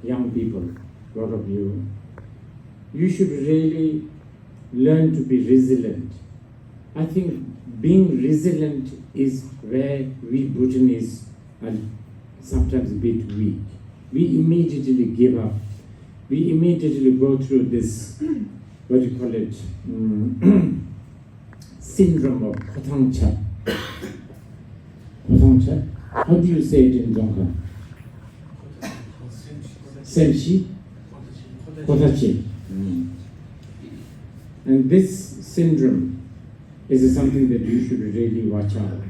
young people, a lot of you, you should really learn to be resilient. I think being resilient is where we Bhutanese are sometimes a bit weak. We immediately give up. We immediately go through this, what do you call it, syndrome of khyentse. Khyentse? How do you say it in Dzongkar? Senshi? Kotachi. And this syndrome is something that you should really watch out.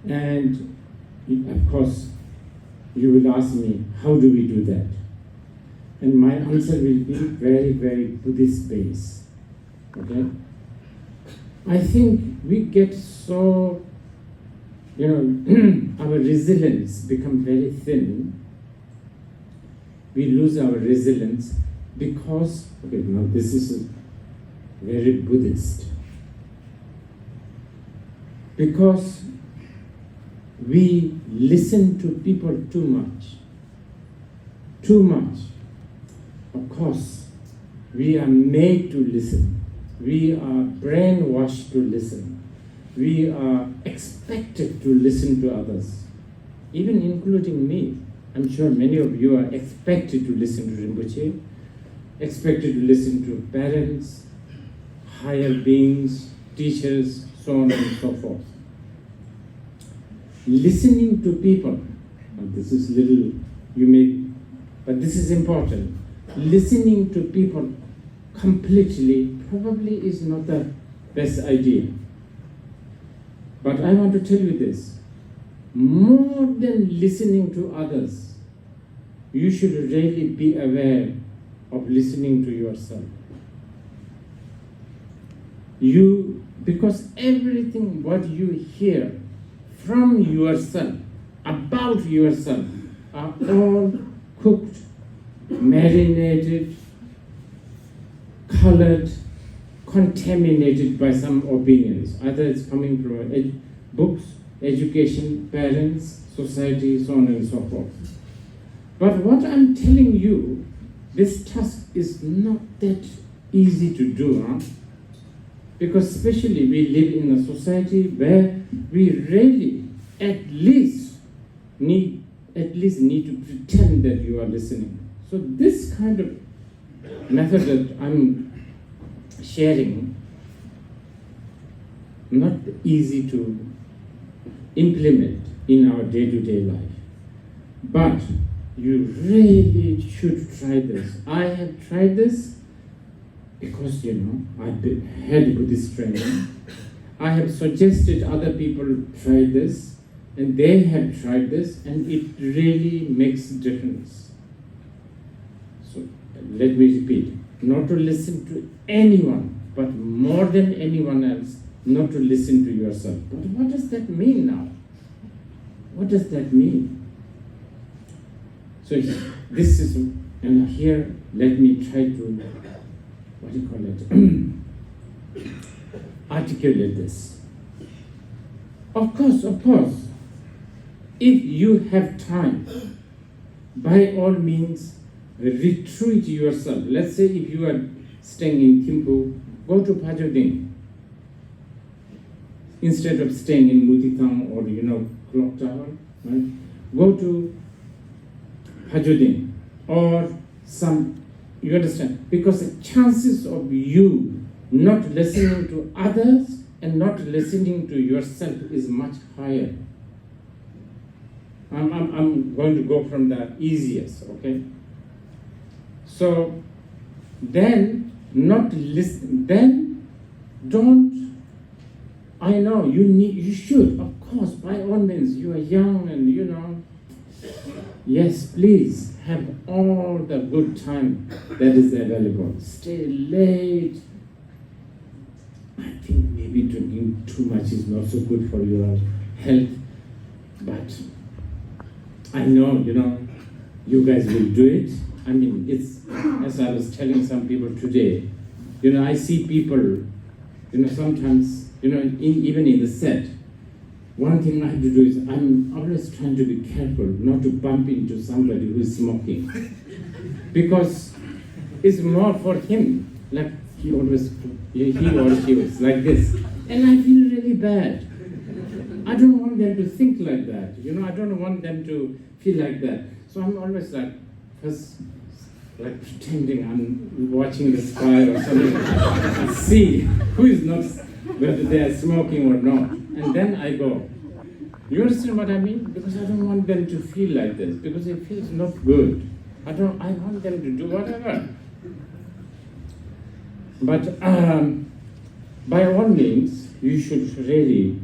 And of course, you will ask me, how do we do that? And my answer will be very, very Buddhist based. Okay? I think we get so, our resilience become very thin. We lose our resilience because, now this is very Buddhist. Because we listen to people too much. Too much. Of course, we are made to listen. We are brainwashed to listen. We are expected to listen to others, even including me. I'm sure many of you are expected to listen to Rinpoche, expected to listen to parents, higher beings, teachers, so on and so forth. Listening to people, and this is but this is important. Listening to people completely probably is not the best idea. But I want to tell you this. More than listening to others, you should really be aware of listening to yourself. Because everything what you hear from yourself, about yourself, are all cooked, marinated, colored, contaminated by some opinions. Either it's coming from books, education, parents, society, so on and so forth. But what I'm telling you, this task is not that easy to do, huh? Because especially we live in a society where we really at least need to pretend that you are listening. So this kind of method that I'm sharing, not easy to implement in our day-to-day life. But you really should try this. I have tried this because, I had Buddhist training. I have suggested other people try this, and they have tried this, and it really makes a difference. So let me repeat, not to listen to anyone, but more than anyone else, not to listen to yourself. But what does that mean now? What does that mean? So this is, and here let me try to, articulate this. Of course, if you have time, by all means, retreat yourself. Let's say if you are staying in Thimphu, go to Phajoding. Instead of staying in Mutithang or, Clock Tower, right? Go to Phajoding or you understand? Because the chances of you not listening to others and not listening to yourself is much higher. I'm going to go from the easiest, okay? So then not listen, then don't, I know you should, of course, by all means, you are young and yes, please have all the good time that is available. Stay late. I think maybe drinking too much is not so good for your health, but I know, you guys will do it. I mean, it's, as I was telling some people today, I see people, sometimes, even in the set, one thing I have to do is I'm always trying to be careful not to bump into somebody who is smoking. Because it's more for him. Like he or she was like this. And I feel really bad. I don't want them to think like that. I don't want them to feel like that. So I'm always like, first, like pretending I'm watching the sky or something. I see who is not, whether they are smoking or not. And then I go. You understand what I mean? Because I don't want them to feel like this, because it feels not good. I want them to do whatever. But by all means, you should really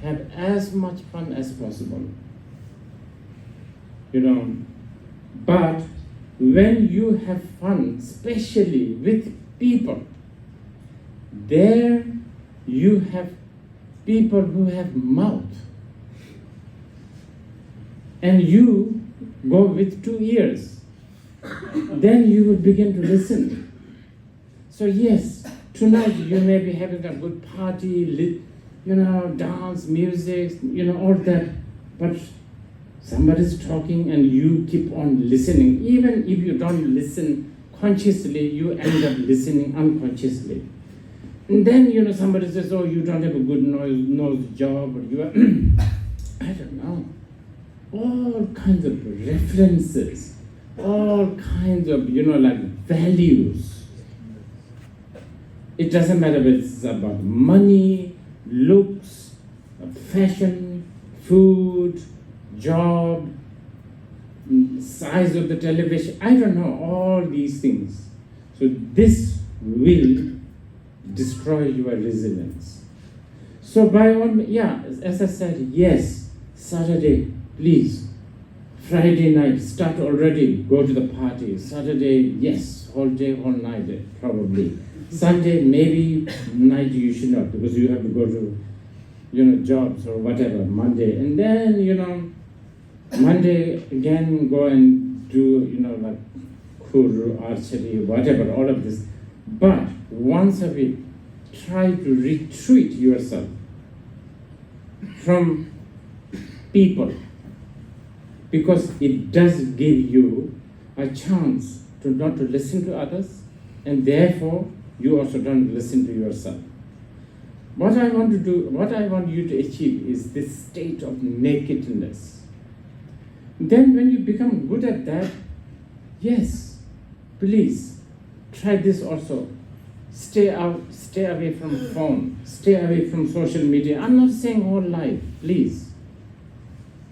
have as much fun as possible. But when you have fun, especially with people, there you have people who have mouth. And you go with 2 ears. Then you will begin to listen. So yes, tonight you may be having a good party, dance, music, all that. But somebody's talking and you keep on listening. Even if you don't listen consciously, you end up listening unconsciously. And then, somebody says, oh, you don't have a good nose job, or you are, I don't know. All kinds of references, all kinds of, values. It doesn't matter whether it's about money, looks, fashion, food, job, size of the television, I don't know, all these things. So this will destroy your resilience. So by all means, as I said, yes, Saturday, please. Friday night, start already, go to the party. Saturday, yes, whole day, whole night, probably. Sunday, maybe night you should not, because you have to go to, jobs or whatever, Monday. And then, Monday, again, go and do, like kuru, archery, whatever, all of this. But once a week, try to retreat yourself from people, because it does give you a chance to not to listen to others, and therefore you also don't listen to yourself. What I want you to achieve is this state of nakedness. Then when you become good at that, yes, please try this also. Stay away from phone, stay away from social media. I'm not saying whole life, please.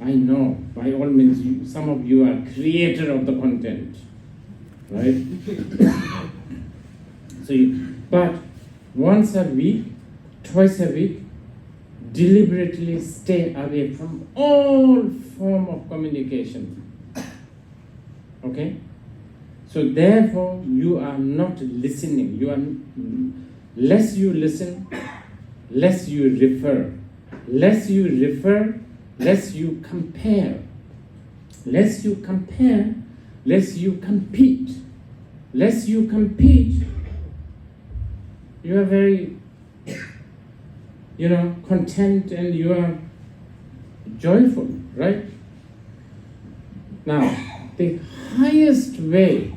I know, by all means, some of you are creator of the content, right? But once a week, twice a week, deliberately stay away from all form of communication. Okay? So therefore, you are not listening. Less you listen, less you refer. Less you refer, less you compare. Less you compare, less you compete. Less you compete, you are very, content and you are joyful, right? Now, the highest way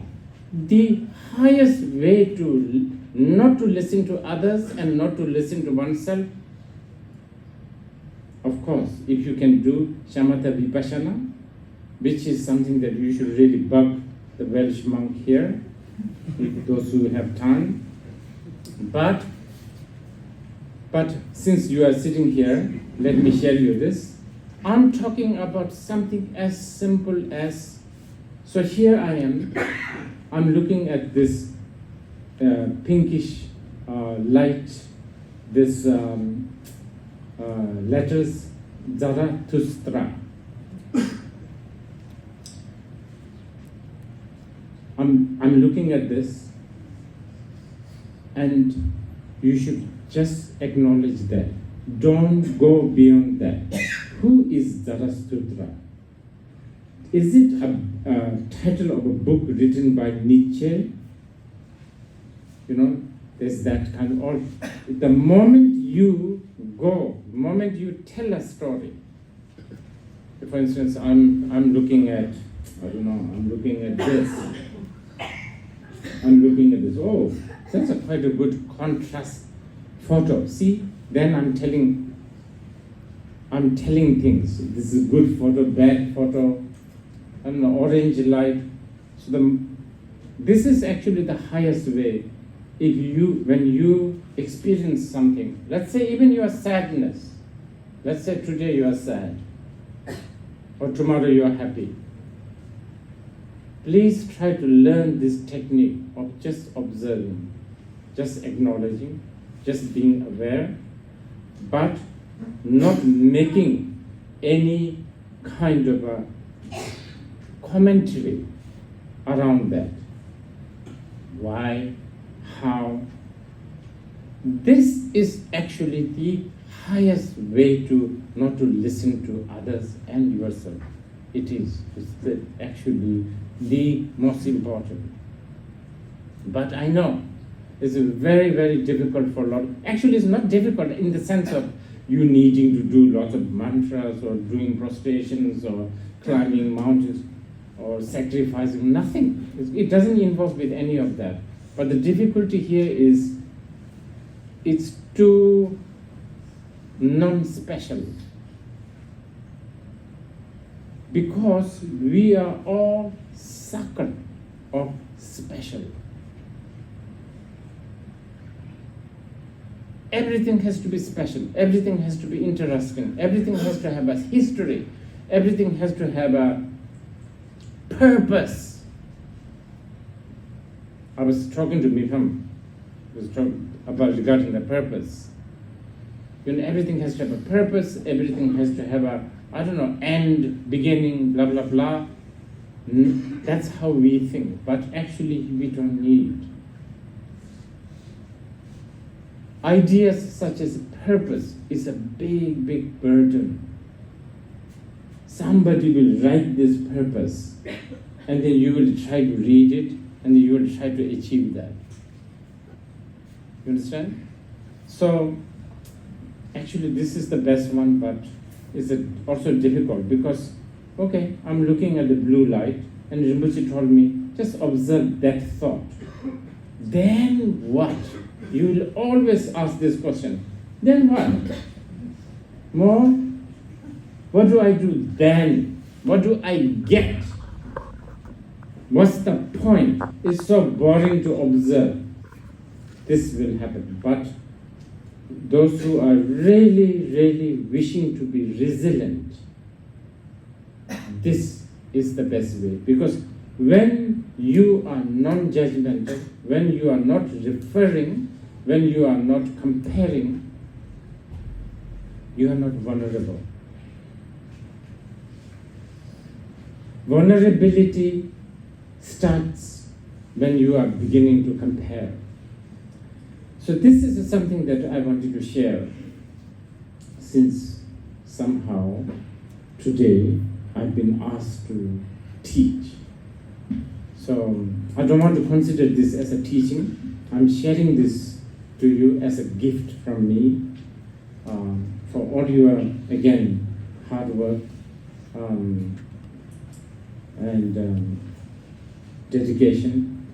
to not to listen to others and not to listen to oneself, of course, if you can do shamatha vipassana, which is something that you should really bug the Welsh monk here, those who have time. But since you are sitting here, let me share you this. I'm talking about something as simple as, so here I am, I'm looking at this pinkish light, this letters, Zarathustra. I'm looking at this, and you should just acknowledge that. Don't go beyond that. Who is Zarathustra? Is it a title of a book written by Nietzsche? There's that kind of. The moment you go. The moment you tell a story, for instance, I'm looking at, I don't know, I'm looking at this. I'm looking at this. Oh, that's quite a good contrast photo. See, then I'm telling things. This is good photo, bad photo, I don't know, orange light. So this is actually the highest way. When you experience something, let's say even your sadness, let's say today you are sad, or tomorrow you are happy. Please try to learn this technique of just observing, just acknowledging, just being aware, but not making any kind of a commentary around that. Why? How? This is actually the highest way to not to listen to others and yourself. It's actually the most important. But I know it's very, very difficult for a lot. Actually, it's not difficult in the sense of you needing to do lots of mantras or doing prostrations or climbing mountains or sacrificing. Nothing. It doesn't involve with any of that. But the difficulty here is it's too non-special. Because we are all sucker of special. Everything has to be special. Everything has to be interesting. Everything has to have a history. Everything has to have a purpose. I was talking to Mitham, about regarding the purpose. Everything has to have a purpose. Everything has to have a, I don't know, end, beginning, blah, blah, blah. That's how we think. But actually, we don't need. Ideas such as purpose is a big, big burden. Somebody will write this purpose, and then you will try to read it, and then you will try to achieve that. You understand? So, actually this is the best one, but it's also difficult because, okay, I'm looking at the blue light, and Rinpoche told me, just observe that thought. Then what? You will always ask this question. Then what? More? What do I do then? What do I get? What's the point? It's so boring to observe. This will happen. But those who are really, really wishing to be resilient, this is the best way. Because when you are non-judgmental, when you are not referring, when you are not comparing, you are not vulnerable. Vulnerability starts when you are beginning to compare. So this is something that I wanted to share, since somehow today I've been asked to teach. So I don't want to consider this as a teaching. I'm sharing this to you as a gift from me for all your, again, hard work and dedication.